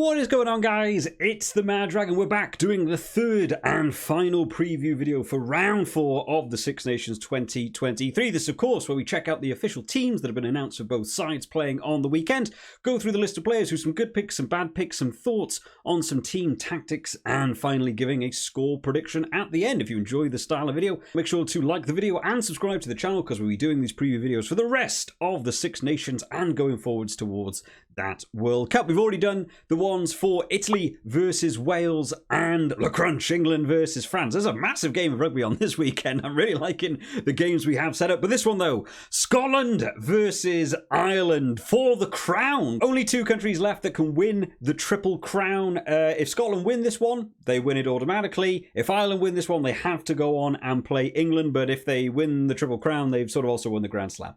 What is going on, guys? It's the Mad Dragon. We're back doing the third and final preview video for round 4 of the Six Nations 2023. This, of course, where we check out the official teams that have been announced for both sides playing on the weekend, go through the list of players with some good picks, some bad picks, some thoughts on some team tactics, and finally giving a score prediction at the end. If you enjoy the style of video, make sure to like the video and subscribe to the channel, because we'll be doing these preview videos for the rest of the Six Nations and going forwards towards that World Cup. We've already done the ones for Italy versus Wales and Le Crunch, England versus France. There's a massive game of rugby on this weekend. I'm really liking the games we have set up. But this one, though, Scotland versus Ireland for the crown. Only 2 countries left that can win the Triple Crown. If Scotland win this one, they win it automatically. If Ireland win this one, they have to go on and play England. But if they win the Triple Crown, they've sort of also won the Grand Slam.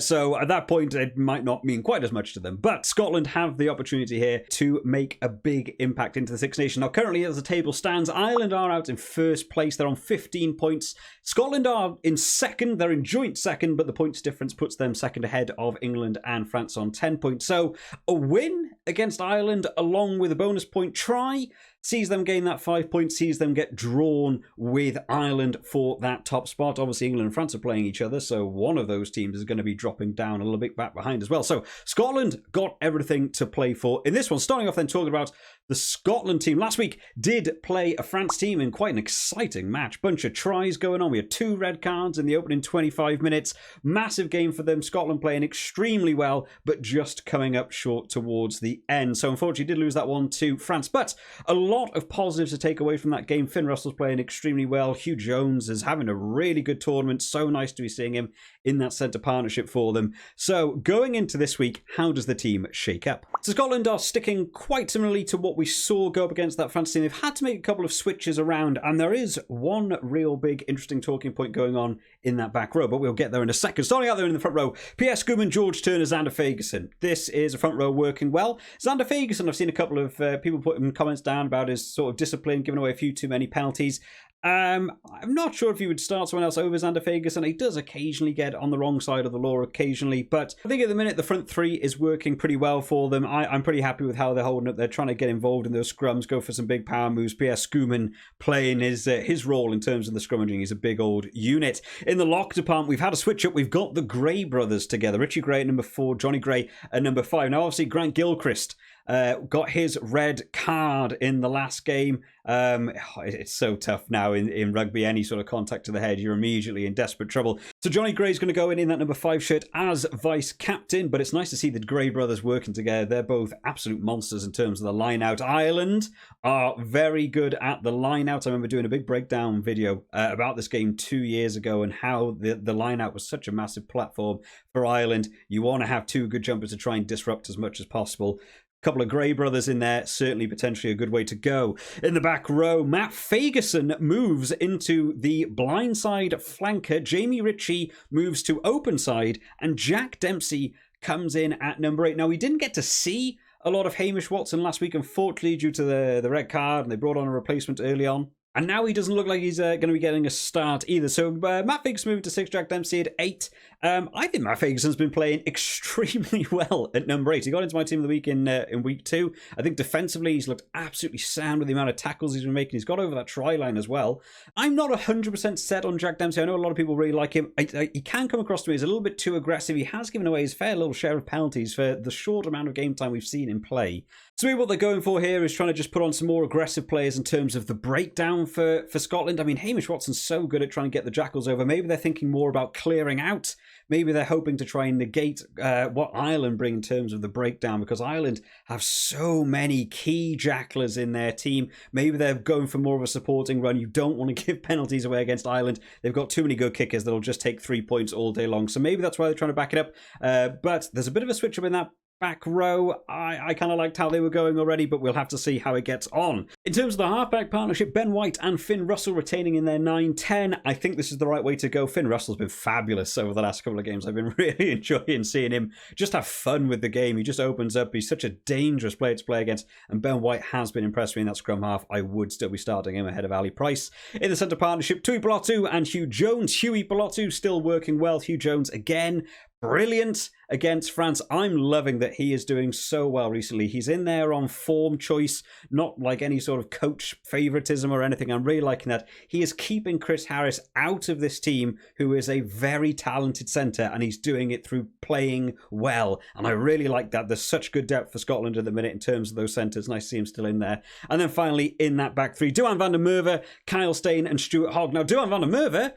So at that point, it might not mean quite as much to them. But Scotland have the opportunity here to make a big impact into the Six Nations. Now, currently, as the table stands, Ireland are out in first place. They're on 15 points. Scotland are in second. They're in joint second, but the points difference puts them second ahead of England and France on 10 points. So a win against Ireland, along with a bonus point try, sees them gain that 5 points, sees them get drawn with Ireland for that top spot. Obviously, England and France are playing each other, so one of those teams is going to be dropping down a little bit back behind as well. So Scotland got everything to play for in this one. Starting off then talking about the Scotland team. Last week did play a France team in quite an exciting match. Bunch of tries going on. We had 2 red cards in the opening 25 minutes. Massive game for them. Scotland playing extremely well, but just coming up short towards the end. So unfortunately did lose that one to France. But a lot of positives to take away from that game. Finn Russell's playing extremely well. Hugh Jones is having a really good tournament. So nice to be seeing him in that centre partnership for them. So going into this week, how does the team shake up? So Scotland are sticking quite similarly to what we saw go up against that France team. They've had to make a couple of switches around, and there is one real big interesting talking point going on in that back row, but we'll get there in a second. Starting out there in the front row, P.S. Gooman, George Turner, Xander Fagerson. This is a front row working well. Xander Fagerson, I've seen a couple of people putting comments down about his sort of discipline, giving away a few too many penalties. I'm not sure if you would start someone else over Xander Fagerson. He does occasionally get on the wrong side of the law occasionally, but I think at the minute the front 3 is working pretty well for them. I'm pretty happy with how they're holding up. They're trying to get involved in those scrums, go for some big power moves. P.S. Gooman playing his role in terms of the scrummaging. He's a big old unit. In the lock department, we've had a switch up. We've got the Gray brothers together. Richie Gray at number 4, Johnny Gray at number 5. Now, obviously, Grant Gilchrist got his red card in the last game. It's so tough now in rugby. Any sort of contact to the head, you're immediately in desperate trouble. So Johnny Gray's going to go in that number 5 shirt as vice captain, but it's nice to see the Gray brothers working together. They're both absolute monsters in terms of the line out. Ireland are very good at the line out. I remember doing a big breakdown video about this game 2 years ago and how the line out was such a massive platform for Ireland. You want to have 2 good jumpers to try and disrupt as much as possible. Couple of Gray brothers in there, certainly potentially a good way to go. In the back row, Matt Fagerson moves into the blindside flanker. Jamie Ritchie moves to open side, and Jack Dempsey comes in at number 8. Now, we didn't get to see a lot of Hamish Watson last week, unfortunately, due to the red card, and they brought on a replacement early on. And now he doesn't look like he's going to be getting a start either. So Matt Fagerson moving to 6, Jack Dempsey at 8. I think Matt Fagerson's been playing extremely well at number 8. He got into my team of the week in week 2. I think defensively he's looked absolutely sound with the amount of tackles he's been making. He's got over that try line as well. I'm not 100% set on Jack Dempsey. I know a lot of people really like him. He can come across to me as a little bit too aggressive. He has given away his fair little share of penalties for the short amount of game time we've seen him play. So maybe what they're going for here is trying to just put on some more aggressive players in terms of the breakdown for Scotland. I mean, Hamish Watson's so good at trying to get the Jackals over. Maybe they're thinking more about clearing out. Maybe they're hoping to try and negate what Ireland bring in terms of the breakdown, because Ireland have so many key Jacklers in their team. Maybe they're going for more of a supporting run. You don't want to give penalties away against Ireland. They've got too many good kickers that'll just take 3 points all day long. So maybe that's why they're trying to back it up. But there's a bit of a switch up in that back row. I kind of liked how they were going already, but we'll have to see how it gets on. In terms of the halfback partnership, Ben White and Finn Russell retaining in their 9-10. I think this is the right way to go. Finn Russell's been fabulous over the last couple of games. I've been really enjoying seeing him just have fun with the game. He just opens up. He's such a dangerous player to play against, and Ben White has been impressed with me in that scrum half. I would still be starting him ahead of Ali Price. In the centre partnership, Tui Pelotu and Hugh Jones. Huey Pelotu still working well. Hugh Jones again brilliant against France. I'm loving that he is doing so well recently. He's in there on form choice, not like any sort of coach favoritism or anything. I'm really liking that. He is keeping Chris Harris out of this team, who is a very talented centre, and he's doing it through playing well. And I really like that. There's such good depth for Scotland at the minute in terms of those centres. Nice to see him still in there. And then finally, in that back three, Duhan van der Merwe, Kyle Steyn and Stuart Hogg. Now, Duhan van der Merwe,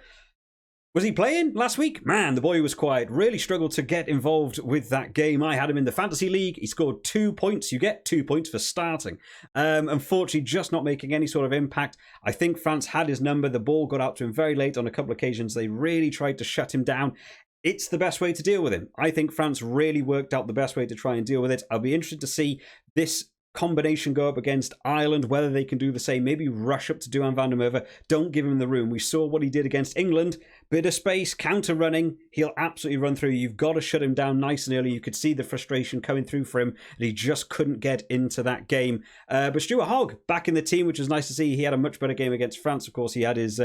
was he playing last week? Man, the boy was quiet. Really struggled to get involved with that game. I had him in the Fantasy League. He scored 2 points. You get 2 points for starting. Unfortunately, just not making any sort of impact. I think France had his number. The ball got out to him very late on a couple of occasions. They really tried to shut him down. It's the best way to deal with him. I think France really worked out the best way to try and deal with it. I'll be interested to see this combination go up against Ireland, whether they can do the same. Maybe rush up to Duhan van der Merwe. Don't give him the room. We saw what he did against England. Bit of space, counter running. He'll absolutely run through. You've got to shut him down nice and early. You could see the frustration coming through for him, and he just couldn't get into that game. But Stuart Hogg back in the team, which was nice to see. He had a much better game against France. Of course, he had his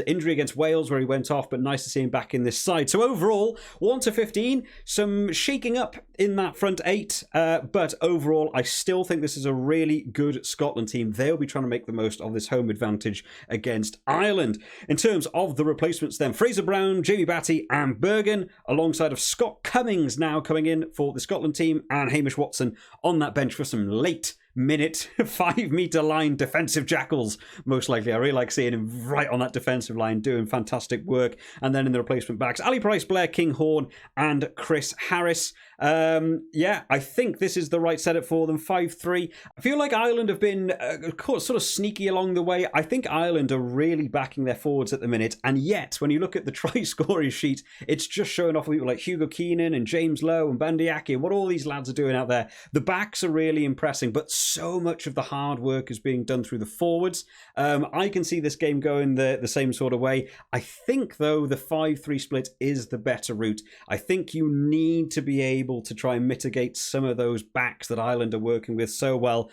injury against Wales where he went off, but nice to see him back in this side. So overall, 1-15, some shaking up in that front eight. But overall, I still think this is a really good Scotland team. They'll be trying to make the most of this home advantage against Ireland. In terms of the replacements then, Fraser Brown, Jamie Batty and Bergen, alongside of Scott Cummings now coming in for the Scotland team, and Hamish Watson on that bench for some late minute 5 metre line defensive jackals, most likely. I really like seeing him right on that defensive line doing fantastic work. And then in the replacement backs, Ali Price, Blair Kinghorn and Chris Harris. I think this is the right setup for them. 5-3. I feel like Ireland have been sort of sneaky along the way. I think Ireland are really backing their forwards at the minute, and yet when you look at the try scoring sheet, it's just showing off people like Hugo Keenan and James Lowe and Bandiaki and what all these lads are doing out there. The backs are really impressing, but so much of the hard work is being done through the forwards. I can see this game going the same sort of way. I think, though, the 5-3 split is the better route. I think you need to be able to try and mitigate some of those backs that Ireland are working with so well.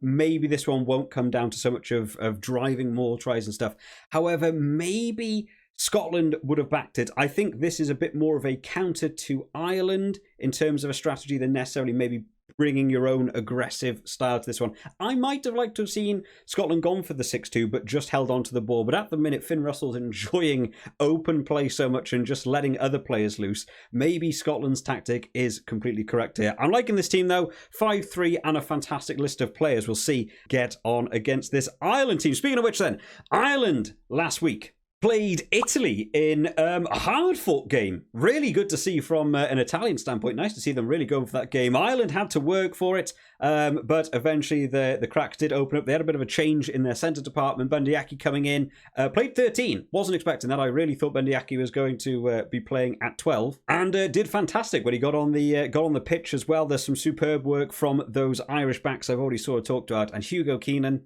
Maybe this one won't come down to so much of driving more tries and stuff. However, maybe Scotland would have backed it. I think this is a bit more of a counter to Ireland in terms of a strategy than necessarily maybe bringing your own aggressive style to this one. I might have liked to have seen Scotland gone for the 6-2, but just held on to the ball. But at the minute, Finn Russell's enjoying open play so much and just letting other players loose. Maybe Scotland's tactic is completely correct here. I'm liking this team, though. 5-3 and a fantastic list of players we'll see get on against this Ireland team. Speaking of which, then, Ireland last week played Italy in a hard-fought game. Really good to see from an Italian standpoint. Nice to see them really go for that game. Ireland had to work for it, but eventually the cracks did open up. They had a bit of a change in their centre department. Bandiaki coming in, played 13. Wasn't expecting that. I really thought Bandiaki was going to be playing at 12, and did fantastic when he got on the pitch as well. There's some superb work from those Irish backs I've already sort of talked about, and Hugo Keenan.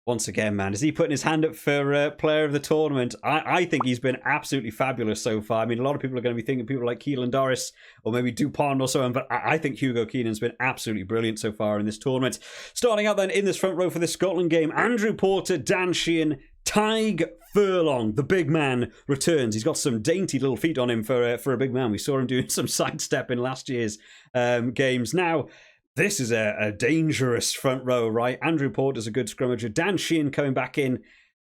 Once again, man, is he putting his hand up for player of the tournament? I think he's been absolutely fabulous so far. I mean, a lot of people are going to be thinking people like Keelan Doris or maybe Dupont or so on, but I think Hugo Keenan's been absolutely brilliant so far in this tournament. Starting out then in this front row for this Scotland game, Andrew Porter, Dan Sheehan, Tig Furlong, the big man, returns. He's got some dainty little feet on him for a big man. We saw him doing some sidestep in last year's games. Now, this is a dangerous front row, right? Andrew Porter's a good scrummager. Dan Sheehan coming back in,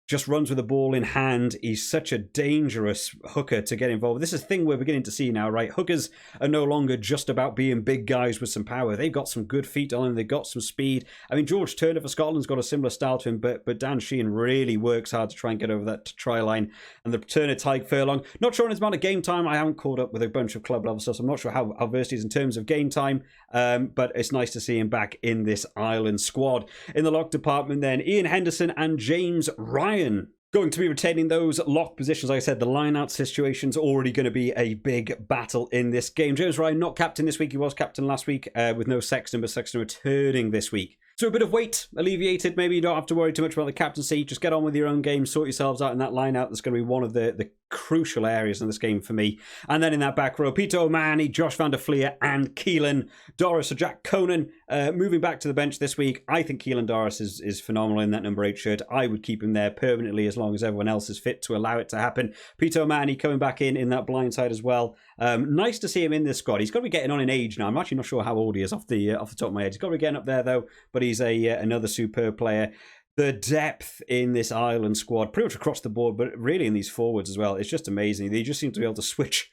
just runs with the ball in hand. He's such a dangerous hooker to get involved with. This is a thing we're beginning to see now, right? Hookers are no longer just about being big guys with some power. They've got some good feet on them. They've got some speed. I mean, George Turner for Scotland's got a similar style to him, but Dan Sheehan really works hard to try and get over that try line. And the Turner, Tig Furlong, not sure on his amount of game time. I haven't caught up with a bunch of club level stuff, so I'm not sure how versed he is in terms of game time. But it's nice to see him back in this Ireland squad. In the lock department then, Ian Henderson and James Ryan going to be retaining those lock positions. Like I said, the line-out situation's already going to be a big battle in this game. James Ryan not captain this week. He was captain last week with no Sexton, but Sexton returning this week. So a bit of weight alleviated. Maybe you don't have to worry too much about the captaincy. Just get on with your own game. Sort yourselves out in that line-out. That's going to be one of the crucial areas in this game for me. And then in that back row, Peter O'Mahony, Josh van der Fleer, and Keelan Doris. So Jack Conan moving back to the bench this week. I think Keelan Doris is phenomenal in that number 8 shirt. I would keep him there permanently as long as everyone else is fit to allow it to happen. Peter O'Mahony coming back in that blind side as well. Nice to see him in this squad. He's got to be getting on in age now. I'm actually not sure how old he is off the top of my head. He's got to be getting up there though, but he's another superb player. The depth in this Ireland squad, pretty much across the board, but really in these forwards as well, it's just amazing. They just seem to be able to switch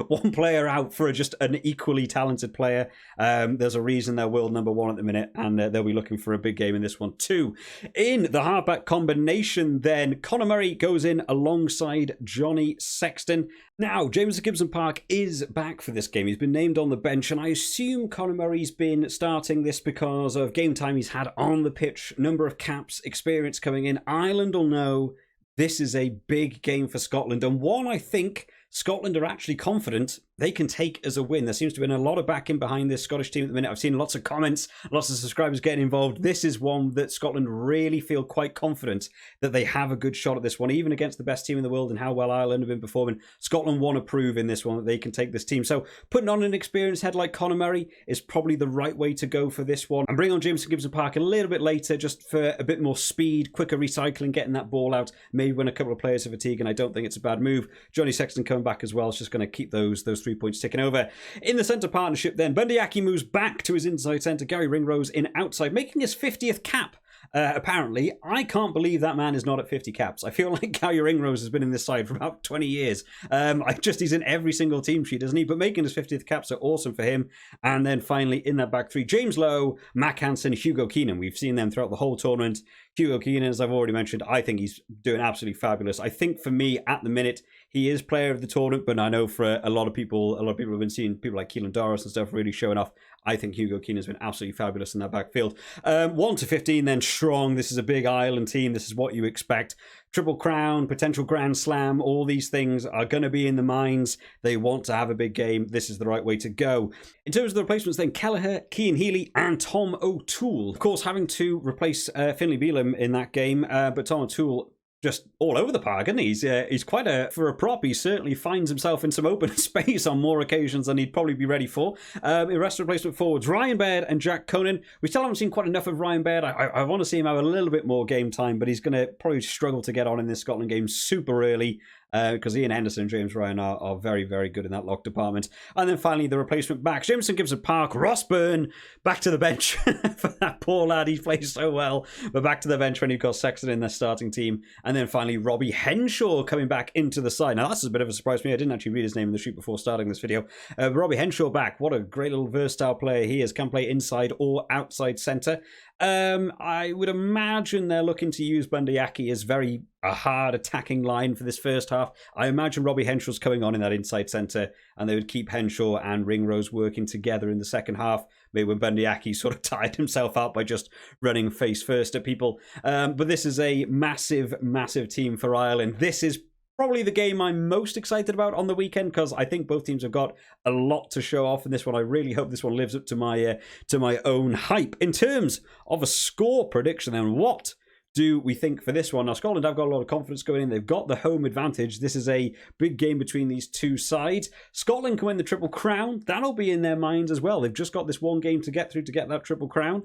one player out for just an equally talented player. There's a reason they're world number 1 at the minute, and they'll be looking for a big game in this one too. In the halfback combination then, Conor Murray goes in alongside Johnny Sexton. Now, James Gibson Park is back for this game. He's been named on the bench, and I assume Conor Murray's been starting this because of game time he's had on the pitch, number of caps, experience coming in. Ireland will know this is a big game for Scotland, and one I think Scotland are actually confident they can take as a win. There seems to have been a lot of backing behind this Scottish team at the minute. I've seen lots of comments, lots of subscribers getting involved. This is one that Scotland really feel quite confident that they have a good shot at this one, even against the best team in the world and how well Ireland have been performing. Scotland want to prove in this one that they can take this team. So putting on an experienced head like Conor Murray is probably the right way to go for this one. And bring on Jameson Gibson Park a little bit later just for a bit more speed, quicker recycling, getting that ball out, maybe when a couple of players are fatigued, and I don't think it's a bad move. Johnny Sexton coming back as well. It's just going to keep those 3 points ticking over. In the centre partnership then, Bundee Aki moves back to his inside centre, Gary Ringrose in outside, making his 50th cap. Apparently, I can't believe that man is not at 50 caps. I feel like Gary Ringrose has been in this side for about 20 years. He's in every single team sheet, isn't he? But making his 50th caps are awesome for him. And then finally in that back three, James Lowe, Mac Hansen, Hugo Keenan. We've seen them throughout the whole tournament. Hugo Keenan, as I've already mentioned, I think he's doing absolutely fabulous. I think for me, at the minute, he is player of the tournament, but I know for a lot of people have been seeing people like Keelan Doris and stuff really showing off. I think Hugo Keenan has been absolutely fabulous in that backfield. 1 to 15 then strong. This is a big Ireland team. This is what you expect. Triple Crown, potential Grand Slam, all these things are going to be in the minds. They want to have a big game. This is the right way to go. In terms of the replacements then, Kelleher, Cian Healy and Tom O'Toole. Of course, having to replace Finlay Bealham in that game, but Tom O'Toole just all over the park, isn't he? He's quite for a prop. He certainly finds himself in some open space on more occasions than he'd probably be ready for. The rest of replacement forwards, Ryan Baird and Jack Conan. We still haven't seen quite enough of Ryan Baird. I want to see him have a little bit more game time, but he's going to probably struggle to get on in this Scotland game super early. Because Ian Henderson and James Ryan are very, very good in that lock department. And then finally, the replacement backs. Jameson Gibson Park, Ross Byrne, back to the bench for that poor lad. He plays so well. But back to the bench when you've got Sexton in their starting team. And then finally, Robbie Henshaw coming back into the side. Now, that's a bit of a surprise to me. I didn't actually read his name in the sheet before starting this video. Robbie Henshaw back. What a great little versatile player he is. Can play inside or outside centre. I would imagine they're looking to use Bundee Aki as a hard attacking line for this first half. I imagine Robbie Henshaw's coming on in that inside centre, and they would keep Henshaw and Ringrose working together in the second half, maybe when Bundee Aki sort of tired himself out by just running face first at people. But this is a massive, massive team for Ireland. This is probably the game I'm most excited about on the weekend, because I think both teams have got a lot to show off in this one. I really hope this one lives up to my own hype. In terms of a score prediction, then, what do we think for this one? Now, Scotland have got a lot of confidence going in. They've got the home advantage. This is a big game between these two sides. Scotland can win the Triple Crown. That'll be in their minds as well. They've just got this one game to get through to get that Triple Crown.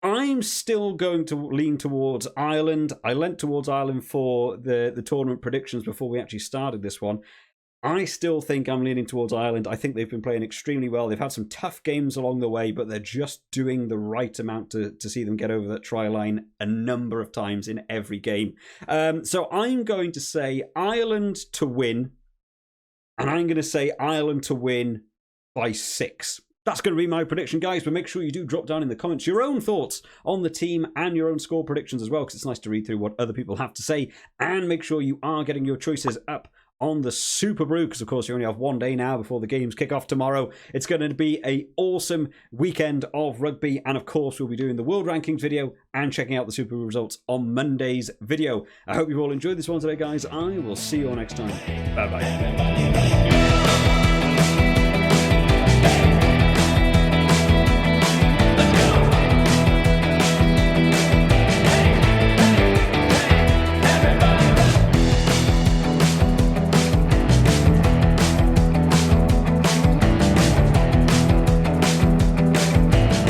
I'm still going to lean towards Ireland. I leant towards Ireland for the tournament predictions before we actually started this one. I still think I'm leaning towards Ireland. I think they've been playing extremely well. They've had some tough games along the way, but they're just doing the right amount to see them get over that try line a number of times in every game. So I'm going to say Ireland to win, and I'm going to say Ireland to win by 6. That's going to be my prediction, guys, but make sure you do drop down in the comments your own thoughts on the team and your own score predictions as well, because it's nice to read through what other people have to say, and make sure you are getting your choices up on the Super Brew, because of course you only have one day now before the games kick off tomorrow. It's going to be an awesome weekend of rugby, and of course we'll be doing the World Rankings video and checking out the Super Brew results on Monday's video. I hope you've all enjoyed this one today, guys. I will see you all next time. Bye-bye.